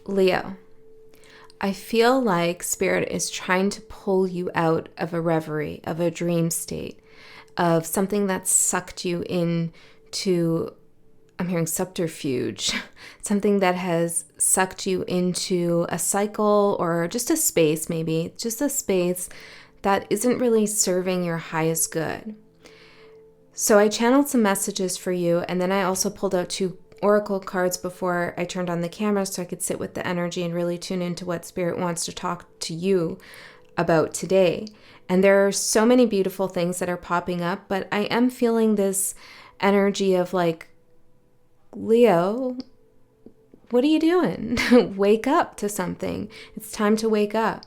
Leo, I feel like Spirit is trying to pull you out of a reverie, of a dream state, of something that sucked you into, I'm hearing subterfuge, something that has sucked you into a cycle or just a space, maybe, just a space that isn't really serving your highest good. So I channeled some messages for you, and then I also pulled out 2 oracle cards before I turned on the camera so I could sit with the energy and really tune into what Spirit wants to talk to you about today. And there are so many beautiful things that are popping up, but I am feeling this energy of like, Leo, what are you doing? Wake up to something. It's time to wake up.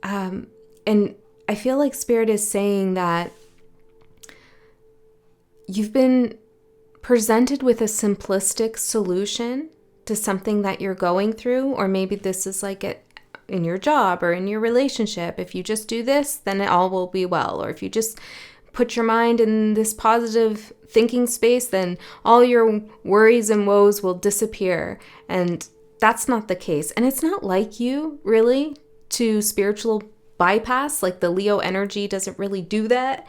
And I feel like Spirit is saying that you've been presented with a simplistic solution to something that you're going through, or maybe this is like in your job or in your relationship. If you just do this, then it all will be well. Or if you just put your mind in this positive thinking space, then all your worries and woes will disappear. And that's not the case. And it's not like you really to spiritual bypass, like the Leo energy doesn't really do that.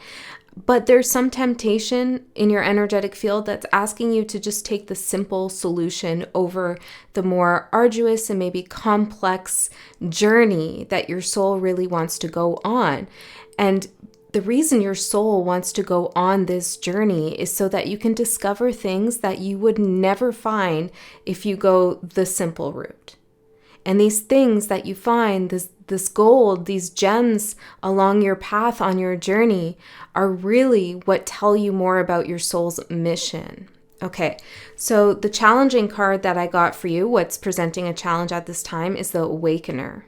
But there's some temptation in your energetic field that's asking you to just take the simple solution over the more arduous and maybe complex journey that your soul really wants to go on. And the reason your soul wants to go on this journey is so that you can discover things that you would never find if you go the simple route. And these things that you find, this gold, these gems along your path on your journey are really what tell you more about your soul's mission. Okay, so the challenging card that I got for you, what's presenting a challenge at this time, is the Awakener.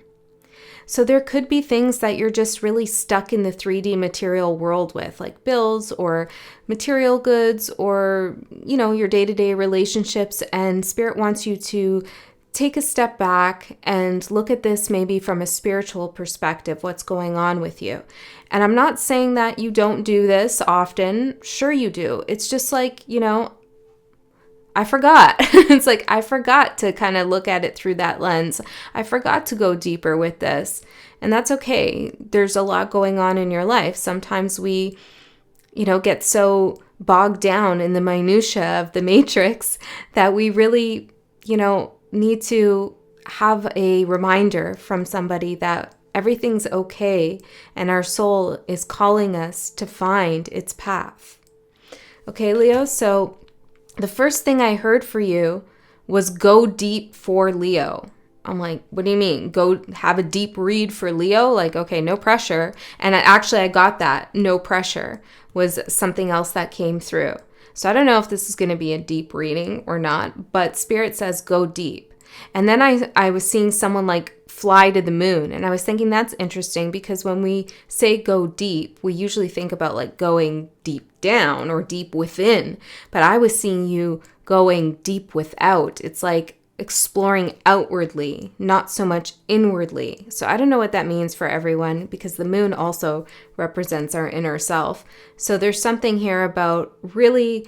So there could be things that you're just really stuck in the 3D material world with, like bills or material goods or, your day-to-day relationships, and Spirit wants you to take a step back and look at this maybe from a spiritual perspective, what's going on with you. And I'm not saying that you don't do this often. Sure you do. It's just like, I forgot. It's like, I forgot to kind of look at it through that lens. I forgot to go deeper with this. And that's okay. There's a lot going on in your life. Sometimes we, get so bogged down in the minutia of the matrix that we really, need to have a reminder from somebody that everything's okay and our soul is calling us to find its path. Okay, Leo, so the first thing I heard for you was go deep for Leo. I'm like, what do you mean? Go have a deep read for Leo? Like, okay, no pressure. And I got that. No pressure was something else that came through. So I don't know if this is going to be a deep reading or not, but Spirit says go deep. And then I was seeing someone like fly to the moon. And I was thinking that's interesting because when we say go deep, we usually think about like going deep down or deep within. But I was seeing you going deep without. It's like exploring outwardly, not so much inwardly. So I don't know what that means for everyone because the moon also represents our inner self. So there's something here about really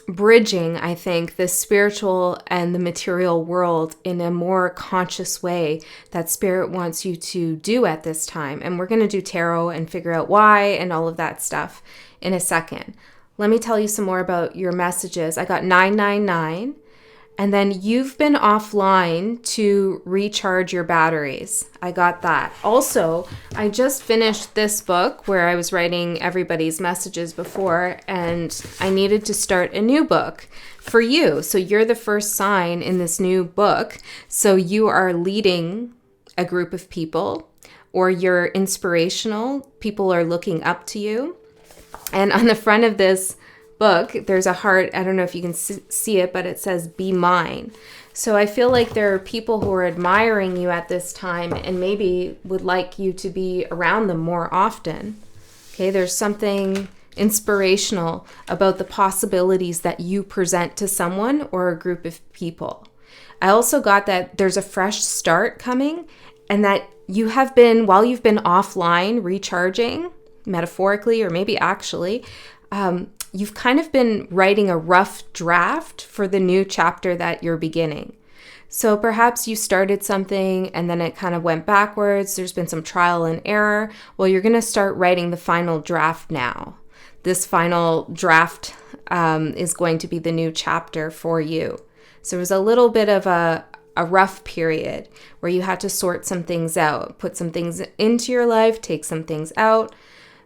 bridging, I think, the spiritual and the material world in a more conscious way that Spirit wants you to do at this time. And we're going to do tarot and figure out why and all of that stuff in a second. Let me tell you some more about your messages. I got 999. And then you've been offline to recharge your batteries. I got that. Also, I just finished this book where I was writing everybody's messages before, and I needed to start a new book for you. So you're the first sign in this new book. So you are leading a group of people, or you're inspirational. People are looking up to you. And on the front of this book, there's a heart. I don't know if you can see it, but it says be mine. So I feel like there are people who are admiring you at this time and maybe would like you to be around them more often. Okay, there's something inspirational about the possibilities that you present to someone or a group of people. I also got that there's a fresh start coming and that you have been, while you've been offline recharging, metaphorically or maybe actually, you've kind of been writing a rough draft for the new chapter that you're beginning. So perhaps you started something and then it kind of went backwards. There's been some trial and error. Well, you're going to start writing the final draft now. This final draft is going to be the new chapter for you. So it was a little bit of a rough period where you had to sort some things out, put some things into your life, take some things out.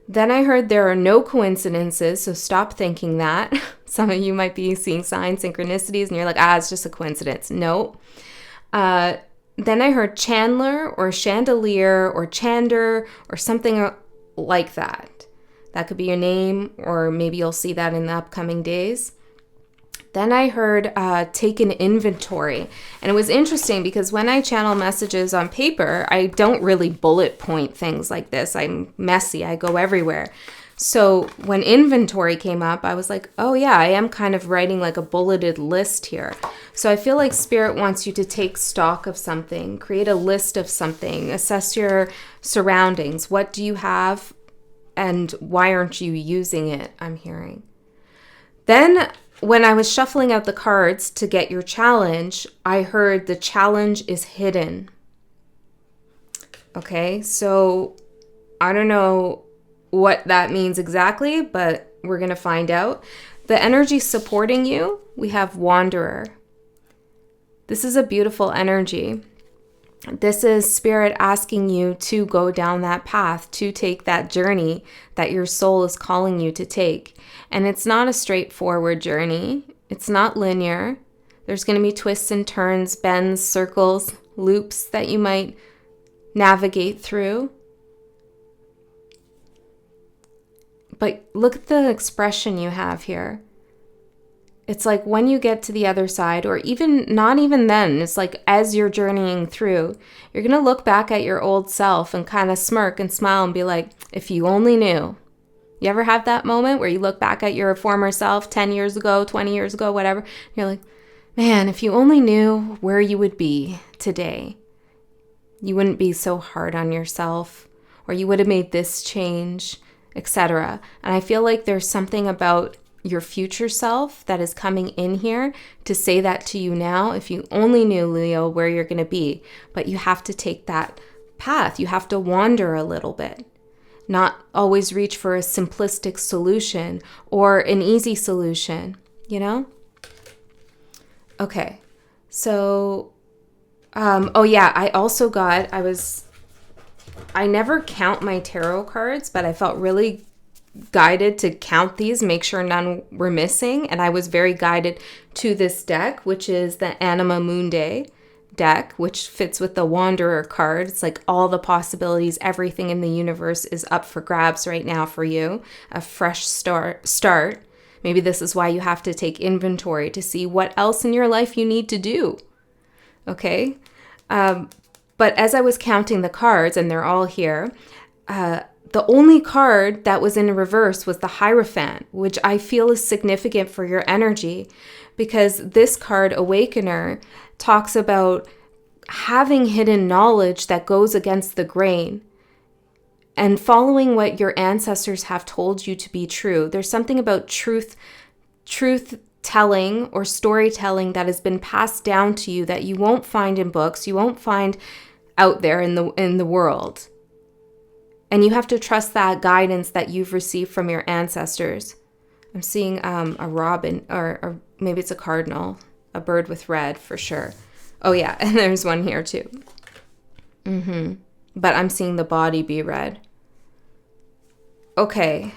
Then I heard there are no coincidences, so stop thinking that. Some of you might be seeing signs, synchronicities, and you're like, it's just a coincidence. No. Then I heard chandler or chandelier or chander or something like that. That could be your name, or maybe you'll see that in the upcoming days. Then I heard take an inventory. And it was interesting because when I channel messages on paper, I don't really bullet point things like this. I'm messy. I go everywhere. So when inventory came up, I was like, oh yeah, I am kind of writing like a bulleted list here. So I feel like Spirit wants you to take stock of something, create a list of something, assess your surroundings. What do you have and why aren't you using it? I'm hearing. Then when I was shuffling out the cards to get your challenge, I heard the challenge is hidden. Okay, so I don't know what that means exactly, but we're going to find out. The energy supporting you, we have Wanderer. This is a beautiful energy. This is Spirit asking you to go down that path, to take that journey that your soul is calling you to take. And it's not a straightforward journey. It's not linear. There's going to be twists and turns, bends, circles, loops that you might navigate through. But look at the expression you have here. It's like when you get to the other side, or even not even then, it's like as you're journeying through, you're going to look back at your old self and kind of smirk and smile and be like, if you only knew. You ever have that moment where you look back at your former self 10 years ago, 20 years ago, whatever, you're like, man, if you only knew where you would be today, you wouldn't be so hard on yourself, or you would have made this change, etc. And I feel like there's something about your future self that is coming in here to say that to you now. If you only knew, Leo, where you're going to be, but you have to take that path. You have to wander a little bit, not always reach for a simplistic solution or an easy solution, you know? Okay. So, I also got, I never count my tarot cards, but I felt really guided to count these, make sure none were missing. And I was very guided to this deck, which is the Anima Mundi deck, which fits with the Wanderer card. It's like all the possibilities, everything in the universe is up for grabs right now for you. A fresh start. Maybe this is why you have to take inventory to see what else in your life you need to do. Okay? But as I was counting the cards, and they're all here, the only card that was in reverse was the Hierophant, which I feel is significant for your energy because this card, Awakener, talks about having hidden knowledge that goes against the grain and following what your ancestors have told you to be true. There's something about truth telling or storytelling that has been passed down to you that you won't find in books, you won't find out there in the world. And you have to trust that guidance that you've received from your ancestors. I'm seeing a robin, or maybe it's a cardinal, a bird with red for sure. Oh yeah, and there's one here too. But I'm seeing the body be red. Okay,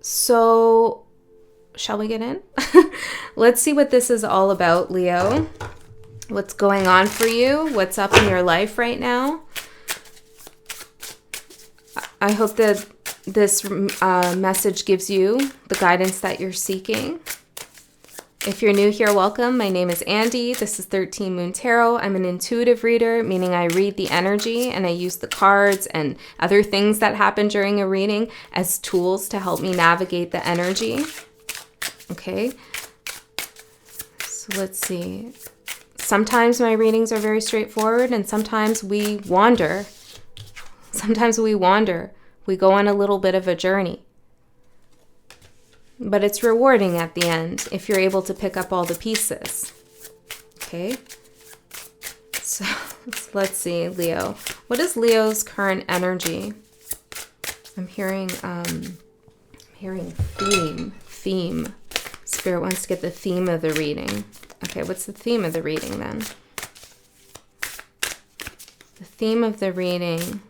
so shall we get in? Let's see what this is all about, Leo. What's going on for you? What's up in your life right now? I hope that this message gives you the guidance that you're seeking. If you're new here, welcome. My name is Andy. This is 13 Moon Tarot. I'm an intuitive reader, meaning I read the energy and I use the cards and other things that happen during a reading as tools to help me navigate the energy. Okay. So let's see. Sometimes my readings are very straightforward and sometimes we wander. We go on a little bit of a journey. But it's rewarding at the end if you're able to pick up all the pieces. Okay? Let's see, Leo. What is Leo's current energy? I'm hearing theme. Spirit wants to get the theme of the reading. Okay, what's the theme of the reading then? The theme of the reading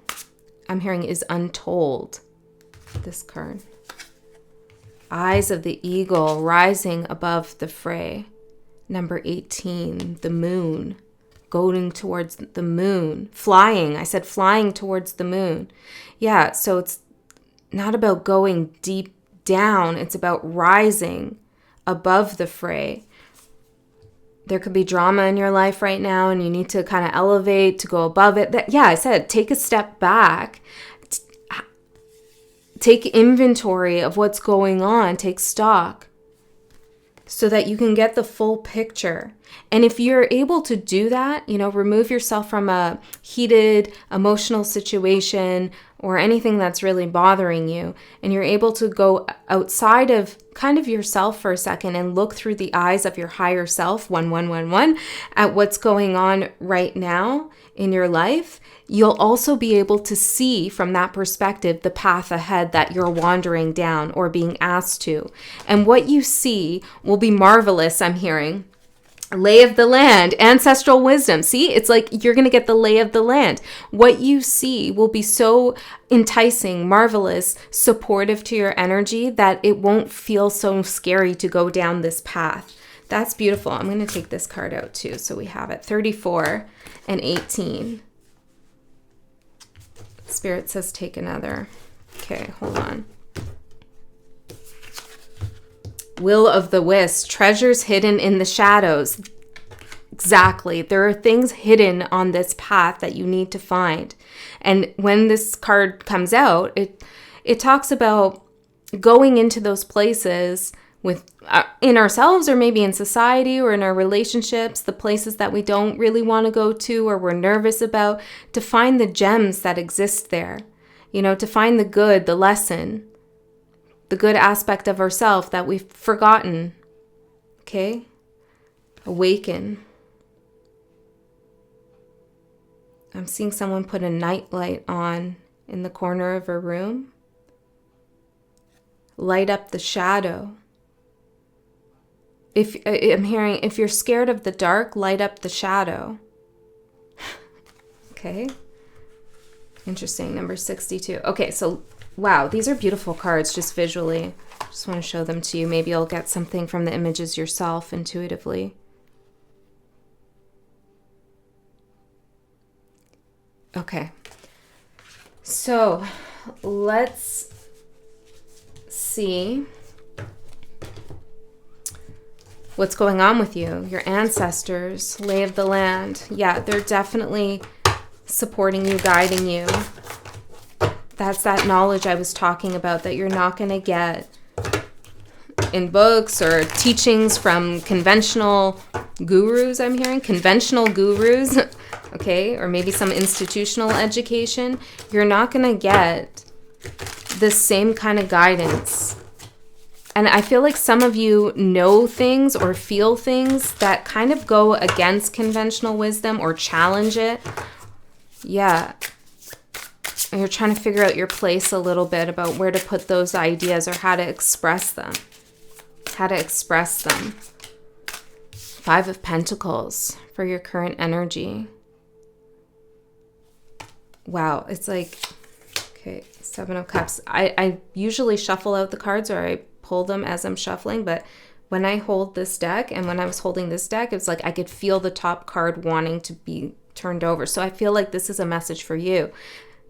I'm hearing is untold. This card. Eyes of the eagle rising above the fray. Number 18, the moon. Going towards the moon. Flying. I said flying towards the moon. Yeah, so it's not about going deep down. It's about rising above the fray. There could be drama in your life right now and you need to kind of elevate to go above it. Yeah, I said take a step back. Take inventory of what's going on. Take stock so that you can get the full picture. And if you're able to do that, remove yourself from a heated emotional situation or anything that's really bothering you, and you're able to go outside of kind of yourself for a second and look through the eyes of your higher self, 1111, at what's going on right now in your life, you'll also be able to see from that perspective the path ahead that you're wandering down or being asked to. And what you see will be marvelous, I'm hearing. Lay of the land, ancestral wisdom. See, it's like you're going to get the lay of the land. What you see will be so enticing, marvelous, supportive to your energy that it won't feel so scary to go down this path. That's beautiful. I'm going to take this card out too. So we have it 34 and 18. Spirit says take another. Okay, hold on. Will of the Wisp, treasures hidden in the shadows. Exactly. There are things hidden on this path that you need to find. And when this card comes out, it talks about going into those places with in ourselves or maybe in society or in our relationships, the places that we don't really want to go to or we're nervous about, to find the gems that exist there. To find the good, the lesson, the good aspect of ourselves that we've forgotten. Okay? Awaken. I'm seeing someone put a nightlight on in the corner of a room. Light up the shadow. I'm hearing, if you're scared of the dark, light up the shadow. Okay? Interesting. Number 62. Okay, so wow, these are beautiful cards just visually. Just want to show them to you. Maybe you'll get something from the images yourself intuitively. Okay. So let's see what's going on with you. Your ancestors, lay of the land. Yeah, they're definitely supporting you, guiding you. That's that knowledge I was talking about that you're not going to get in books or teachings from conventional gurus, I'm hearing. Conventional gurus, okay? Or maybe some institutional education. You're not going to get the same kind of guidance. And I feel like some of you know things or feel things that kind of go against conventional wisdom or challenge it. Yeah. You're trying to figure out your place a little bit about where to put those ideas or how to express them. How to express them. 5 of Pentacles for your current energy. Wow, it's like, okay, 7 of Cups. I usually shuffle out the cards or I pull them as I'm shuffling, but when I hold this deck and when I was holding this deck, it's like I could feel the top card wanting to be turned over. So I feel like this is a message for you.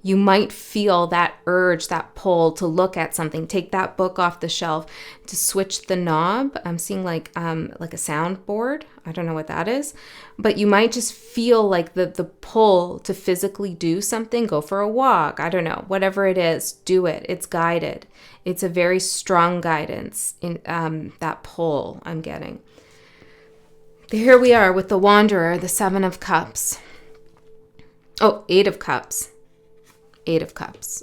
You might feel that urge, that pull to look at something, take that book off the shelf, to switch the knob. I'm seeing like a soundboard. I don't know what that is, but you might just feel like the pull to physically do something, go for a walk. I don't know, whatever it is, do it. It's guided. It's a very strong guidance in that pull I'm getting. Here we are with the Wanderer, the 7 of Cups. Oh, 8 of Cups. 8 of Cups.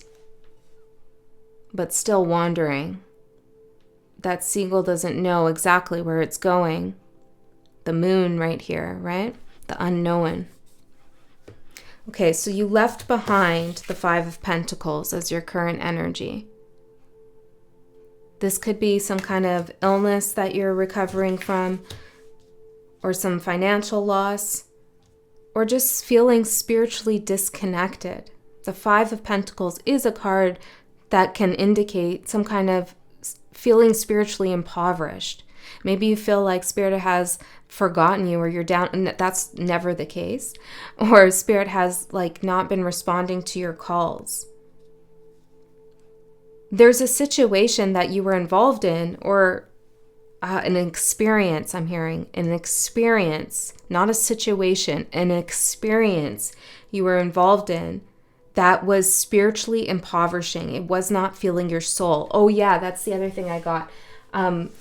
But still wandering. That seagull doesn't know exactly where it's going. The moon right here, right? The unknown. Okay, so you left behind the Five of Pentacles as your current energy. This could be some kind of illness that you're recovering from, or some financial loss, or just feeling spiritually disconnected. The Five of Pentacles is a card that can indicate some kind of feeling spiritually impoverished. Maybe you feel like Spirit has forgotten you, or you're down, and that's never the case. Or Spirit has like not been responding to your calls. There's a situation that you were involved in, or an experience, I'm hearing, an experience, not a situation, an experience you were involved in that was spiritually impoverishing. It was not feeling your soul. Oh yeah, that's the other thing I got.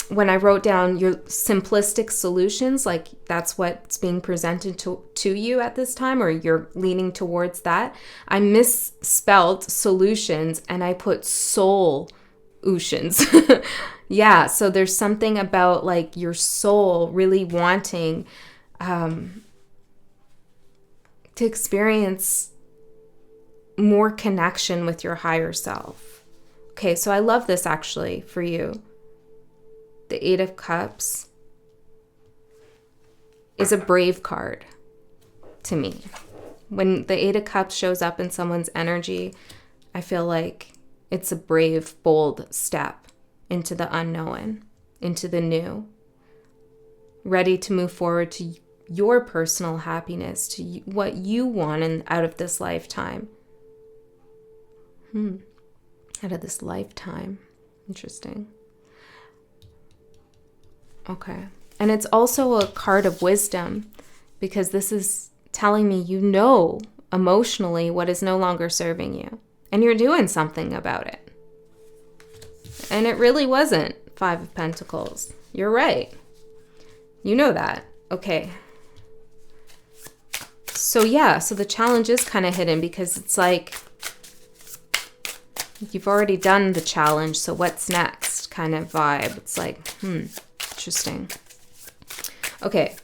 When I wrote down your simplistic solutions, like that's what's being presented to you at this time, or you're leaning towards that, I misspelled solutions and I put soul oceans. Yeah, so there's something about like your soul really wanting to experience more connection with your higher self. Okay, so I love this actually for you. The Eight of Cups is a brave card to me. When the Eight of Cups shows up in someone's energy, I feel like it's a brave, bold step into the unknown, into the new, ready to move forward to your personal happiness, to what you want out of this lifetime. Out of this lifetime. Interesting. Okay. And it's also a card of wisdom, because this is telling me you know emotionally what is no longer serving you, and you're doing something about it. And it really wasn't Five of Pentacles. You're right. You know that. Okay. So yeah, so the challenge is kind of hidden, because it's like you've already done the challenge, so what's next kind of vibe. It's like, interesting. Okay,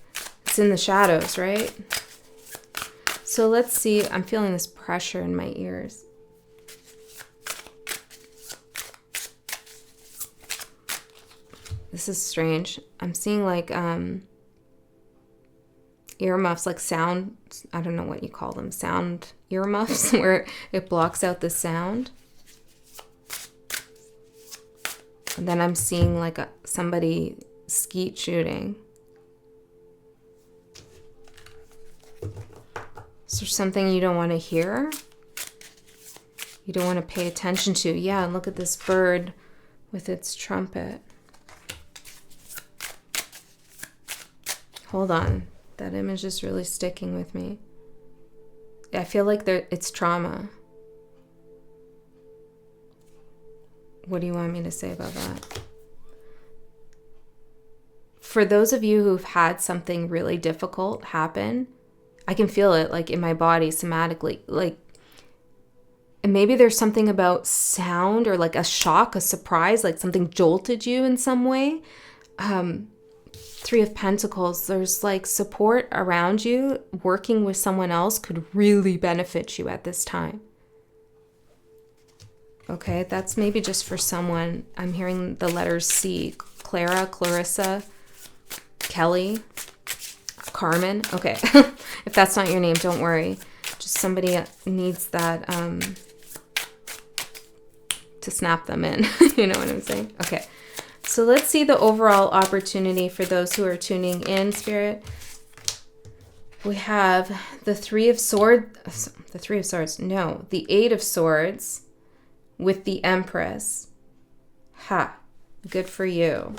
it's in the shadows, right? So let's see. I'm feeling this pressure in my ears. This is strange. I'm seeing like earmuffs, like sound, I don't know what you call them, sound earmuffs, where it blocks out the sound. And then I'm seeing like somebody skeet shooting. Is there something you don't want to hear? You don't want to pay attention to? Yeah, and look at this bird with its trumpet. Hold on. That image is really sticking with me. I feel like it's trauma. What do you want me to say about that? For those of you who've had something really difficult happen, I can feel it like in my body somatically. Like, and maybe there's something about sound, or like a shock, a surprise, like something jolted you in some way. Three of Pentacles, there's like support around you. Working with someone else could really benefit you at this time. Okay, that's maybe just for someone. I'm hearing the letters C. Clara, Clarissa, Kelly, Carmen. Okay, if that's not your name, don't worry. Just somebody needs that to snap them in. You know what I'm saying? Okay, so let's see the overall opportunity for those who are tuning in, Spirit. We have the Three of Swords. The Three of Swords. No, the Eight of Swords. With the Empress. Ha, good for you.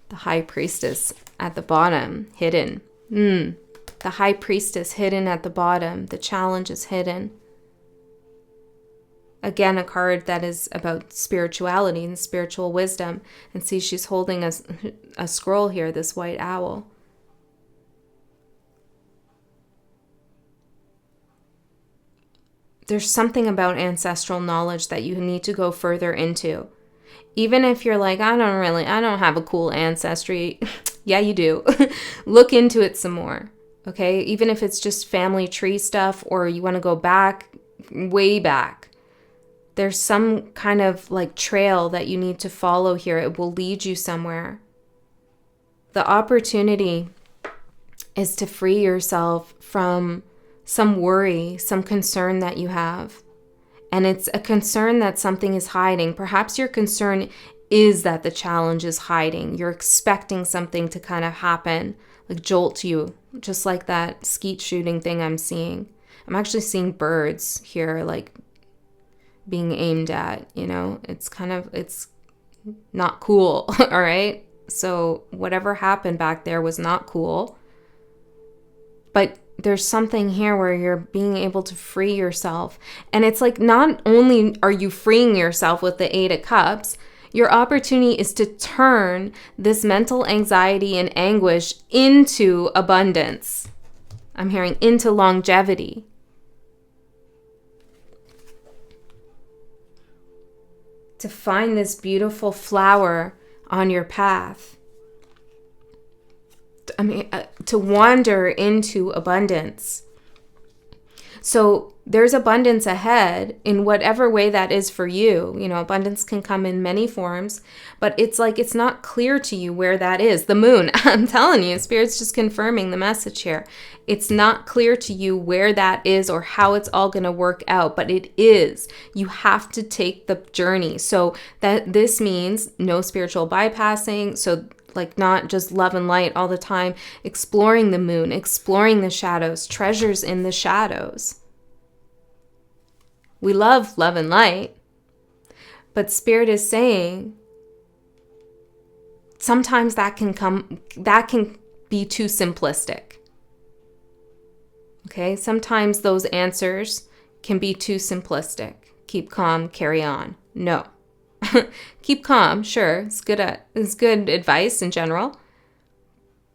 The High Priestess at the bottom, hidden. The High Priestess hidden at the bottom. The challenge is hidden. Again, a card that is about spirituality and spiritual wisdom. And see, she's holding a scroll here, this white owl. There's something about ancestral knowledge that you need to go further into. Even if you're like, I don't have a cool ancestry. Yeah, you do. Look into it some more. Okay, even if it's just family tree stuff or you want to go back, way back, there's some kind of like trail that you need to follow here. It will lead you somewhere. The opportunity is to free yourself from some worry, some concern that you have. And it's a concern that something is hiding. Perhaps your concern is that the challenge is hiding. You're expecting something to kind of happen, like jolt you, just like that skeet shooting thing I'm seeing. I'm actually seeing birds here, like being aimed at, you know. It's not cool, all right? So whatever happened back there was not cool. But there's something here where you're being able to free yourself. And it's like not only are you freeing yourself with the Eight of Cups, your opportunity is to turn this mental anxiety and anguish into abundance. I'm hearing into longevity. To find this beautiful flower on your path. To wander into abundance. So there's abundance ahead in whatever way that is for you. You know, abundance can come in many forms, but it's like it's not clear to you where that is. The moon, I'm telling you, Spirit's just confirming the message here. It's not clear to you where that is or how it's all going to work out, but it is. You have to take the journey. So that this means no spiritual bypassing. So like not just love and light all the time, exploring the moon, exploring the shadows, treasures in the shadows. We love love and light, but Spirit is saying sometimes that can be too simplistic. Okay, sometimes those answers can be too simplistic. Keep calm, carry on. No. Keep calm, sure, it's good advice in general.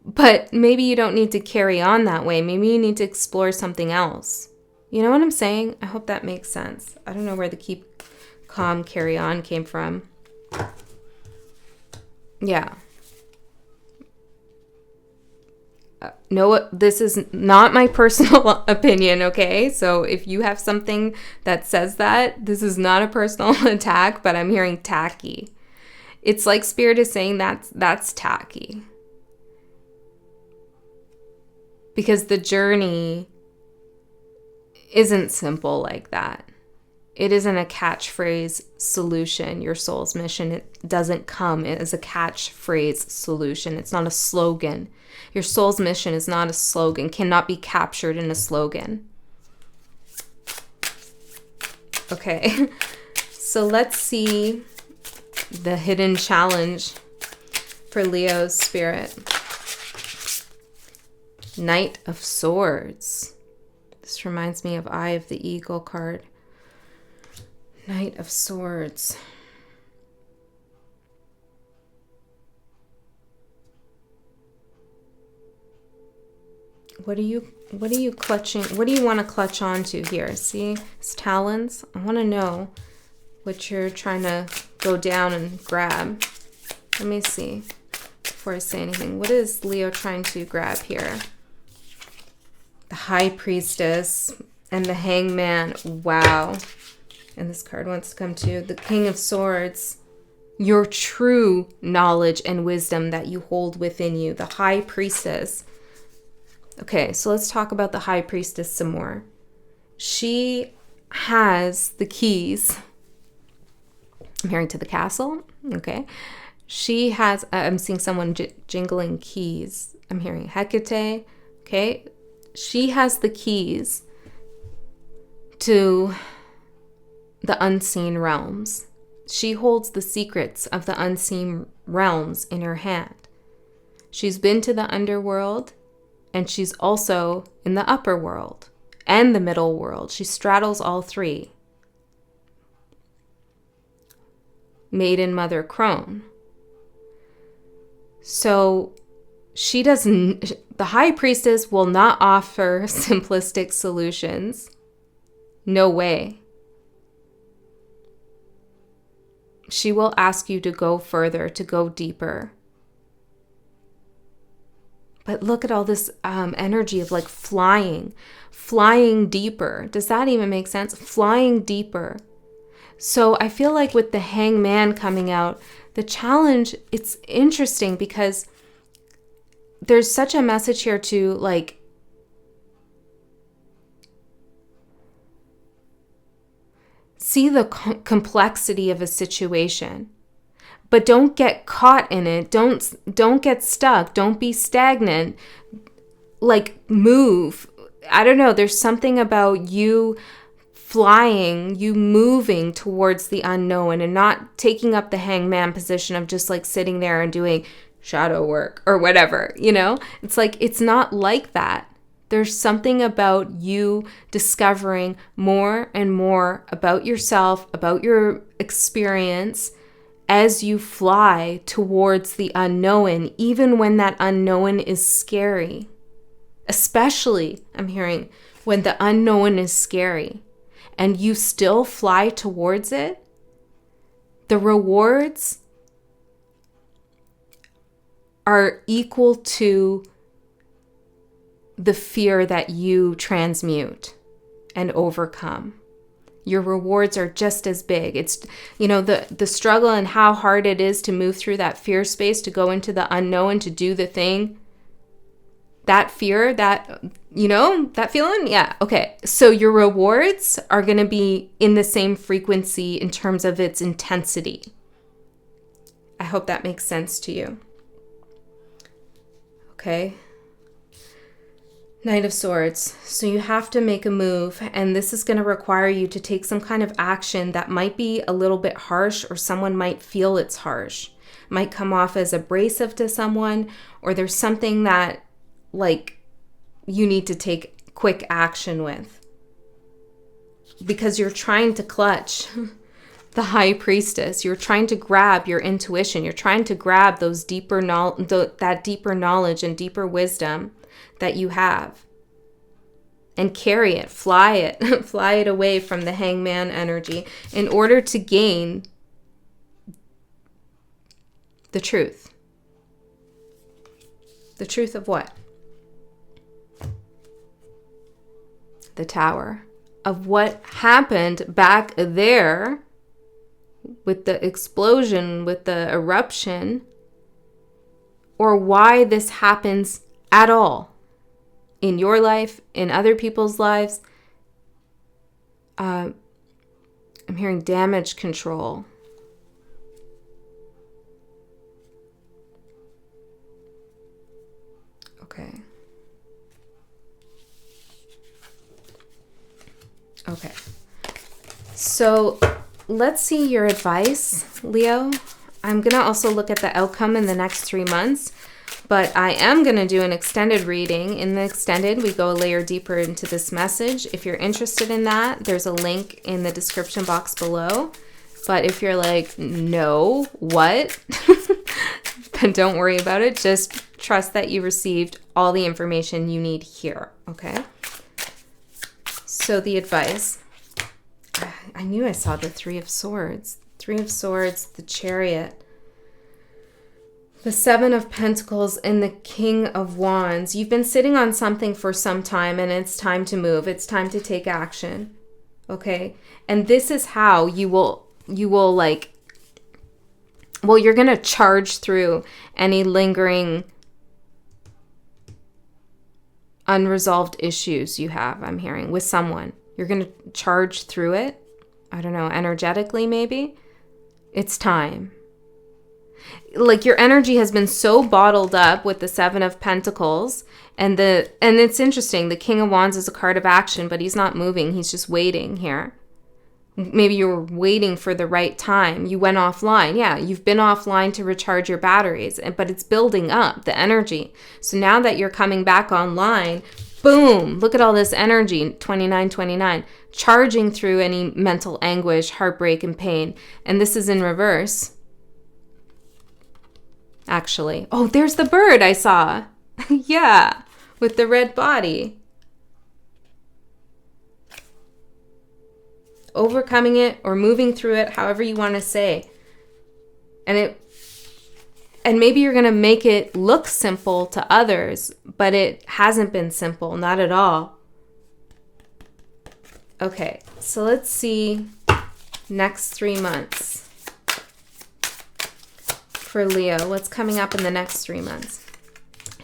But maybe you don't need to carry on that way. Maybe you need to explore something else. You know what I'm saying? I hope that makes sense. I don't know where the keep calm, carry on came from. Yeah. No, this is not my personal opinion, okay? So if you have something that says that, this is not a personal attack, but I'm hearing tacky. It's like Spirit is saying that's tacky. Because the journey isn't simple like that. It isn't a catchphrase solution. Your soul's mission, it doesn't come as a catchphrase solution. It's not a slogan. Your soul's mission is not a slogan, cannot be captured in a slogan. Okay, so let's see the hidden challenge for Leo's Spirit. Knight of Swords. This reminds me of Eye of the Eagle card. Knight of Swords. What are you clutching? What do you want to clutch onto here? See, it's talons. I want to know what you're trying to go down and grab. Let me see before I say anything. What is Leo trying to grab here? The High Priestess and the Hangman. Wow. And this card wants to come to the King of Swords. Your true knowledge and wisdom that you hold within you. The High Priestess. Okay, so let's talk about the High Priestess some more. She has the keys. I'm hearing to the castle. Okay. She has, I'm seeing someone jingling keys. I'm hearing Hecate. Okay. She has the keys to the unseen realms. She holds the secrets of the unseen realms in her hand. She's been to the underworld, and she's also in the upper world and the middle world. She straddles all three. Maiden Mother Crone. So she doesn't, the High Priestess will not offer simplistic solutions. No way. She will ask you to go further, to go deeper. But look at all this energy of like flying deeper. Does that even make sense? Flying deeper. So I feel like with the Hangman coming out, the challenge, it's interesting because there's such a message here to like, see the complexity of a situation, but don't get caught in it. Don't get stuck. Don't be stagnant. Like move. I don't know. There's something about you flying, you moving towards the unknown and not taking up the hangman position of just like sitting there and doing shadow work or whatever, you know? It's like, it's not like that. There's something about you discovering more and more about yourself, about your experience as you fly towards the unknown, even when that unknown is scary. Especially, I'm hearing, when the unknown is scary and you still fly towards it, the rewards are equal to the fear that you transmute and overcome. Your rewards are just as big. It's, you know, the struggle and how hard it is to move through that fear space, to go into the unknown, to do the thing. That fear, that, you know, that feeling? Yeah. Okay. So your rewards are going to be in the same frequency in terms of its intensity. I hope that makes sense to you. Okay. Knight of Swords. So you have to make a move, and this is going to require you to take some kind of action that might be a little bit harsh, or someone might feel it's harsh. It might come off as abrasive to someone, or there's something that like you need to take quick action with because you're trying to clutch the high priestess. You're trying to grab your intuition. You're trying to grab those deeper that deeper knowledge and deeper wisdom that you have and carry it, fly it away from the hangman energy in order to gain the truth. The truth of what? The Tower, of what happened back there with the explosion, with the eruption, or why this happens at all in your life, in other people's lives. I'm hearing damage control. Okay. Okay. So let's see your advice, Leo. I'm going to also look at the outcome in the next 3 months, but I am going to do an extended reading. In the extended, we go a layer deeper into this message. If you're interested in that, there's a link in the description box below. But if you're like, no, what? Then don't worry about it. Just trust that you received all the information you need here, okay? So the advice, I knew I saw the Three of Swords. Three of Swords, the Chariot, the Seven of Pentacles, and the King of Wands. You've been sitting on something for some time, and it's time to move. It's time to take action, okay? And this is how you will like, well, you're going to charge through any lingering unresolved issues you have, I'm hearing, with someone. You're going to charge through it. I don't know, energetically maybe. It's time. Like your energy has been so bottled up with the Seven of Pentacles, and it's interesting, the King of Wands is a card of action, but he's not moving. He's just waiting here. Maybe you were waiting for the right time. You went offline. Yeah, you've been offline to recharge your batteries, but it's building up, the energy. So now that you're coming back online, boom, look at all this energy, 2929, charging through any mental anguish, heartbreak, and pain. And this is in reverse, actually. Oh, there's the bird I saw. Yeah, with the red body. Overcoming it or moving through it, however you want to say. And And maybe you're going to make it look simple to others, but it hasn't been simple, not at all. Okay, so let's see next 3 months for Leo. What's coming up in the next 3 months?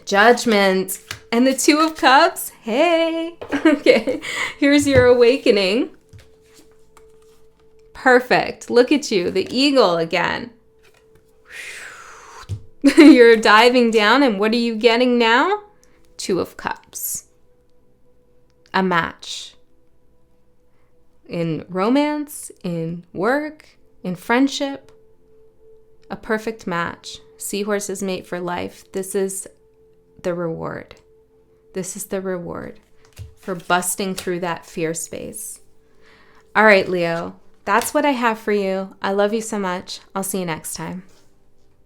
Judgment and the Two of Cups. Hey, okay, here's your awakening. Perfect. Look at you, the eagle again. You're diving down, and what are you getting now? Two of Cups. A match. In romance, in work, in friendship. A perfect match. Seahorses mate for life. This is the reward. This is the reward for busting through that fear space. All right, Leo. That's what I have for you. I love you so much. I'll see you next time.